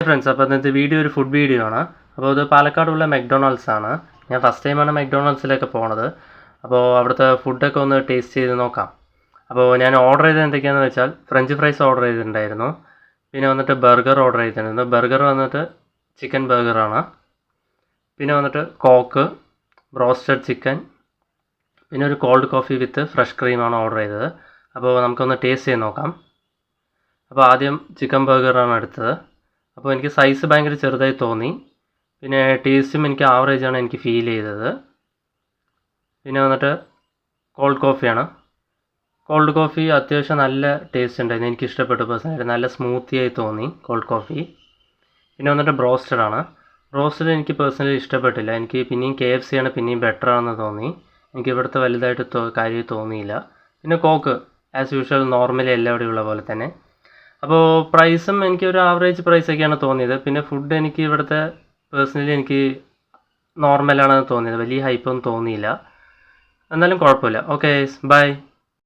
Friends, അപ്പോൾ ഇന്നത്തെ video ഒരു ഫുഡ് വീഡിയോ ആണ്. അപ്പോൾ ഇത് പാലക്കാടുള്ള മെക്ഡൊണാൾഡ്സ് ആണ്. ഞാൻ ഫസ്റ്റ് ടൈമാണ് മെക്ഡൊണാൾഡ്സിലേക്ക് പോണത്. അപ്പോൾ അവിടുത്തെ ഫുഡൊക്കെ ഒന്ന് ടേസ്റ്റ് ചെയ്ത് നോക്കാം. അപ്പോൾ ഞാൻ ഓർഡർ ചെയ്തത് എന്തൊക്കെയാണെന്ന് വെച്ചാൽ ഫ്രഞ്ച് ഫ്രൈസ് ഓർഡർ ചെയ്തിട്ടുണ്ടായിരുന്നു. പിന്നെ വന്നിട്ട് ബർഗർ ഓർഡർ ചെയ്തിട്ടുണ്ടായിരുന്നു. ബർഗർ വന്നിട്ട് ചിക്കൻ ബർഗറാണ്. പിന്നെ വന്നിട്ട് കോക്ക്, ബ്രോസ്റ്റഡ് ചിക്കൻ, പിന്നെ ഒരു കോൾഡ് കോഫി വിത്ത് ഫ്രഷ് ക്രീമാണ് ഓർഡർ ചെയ്തത്. അപ്പോൾ നമുക്കൊന്ന് ടേസ്റ്റ് ചെയ്ത് നോക്കാം. അപ്പോൾ ആദ്യം ചിക്കൻ ബർഗറാണ് എടുത്തത്. അപ്പോൾ എനിക്ക് സൈസ് ഭയങ്കര ചെറുതായി തോന്നി. പിന്നെ ടേസ്റ്റും എനിക്ക് ആവറേജാണ് എനിക്ക് ഫീൽ ചെയ്തത്. പിന്നെ വന്നിട്ട് കോൾഡ് കോഫിയാണ്. കോൾഡ് കോഫി അത്യാവശ്യം നല്ല ടേസ്റ്റ് ഉണ്ടായിരുന്നു. എനിക്ക് ഇഷ്ടപ്പെട്ടു പേഴ്സണായിട്ട്. നല്ല സ്മൂത്തിയായി തോന്നി കോൾഡ് കോഫി. പിന്നെ വന്നിട്ട് ബ്രോസ്റ്റഡാണ്. ബ്രോസ്റ്റഡ് എനിക്ക് പേഴ്സണലി ഇഷ്ടപ്പെട്ടില്ല. എനിക്ക് പിന്നെയും KFC ആണ് പിന്നെയും ബെറ്റർ ആണെന്ന് തോന്നി. എനിക്ക് ഇവിടുത്തെ വലുതായിട്ട് കാര്യമായി തോന്നിയില്ല. പിന്നെ കോക്ക് ആസ് യൂഷ്വൽ നോർമലി എല്ലാവിടെയുള്ള പോലെ തന്നെ. അപ്പോൾ പ്രൈസും എനിക്ക് ഒരു ആവറേജ് പ്രൈസൊക്കെയാണ് തോന്നിയത്. പിന്നെ ഫുഡ് എനിക്ക് ഇവിടുത്തെ പേഴ്സണലി എനിക്ക് നോർമലാണെന്ന് തോന്നിയത്. വലിയ ഹൈപ്പൊന്നും തോന്നിയില്ല. എന്നാലും കുഴപ്പമില്ല. Okay, by.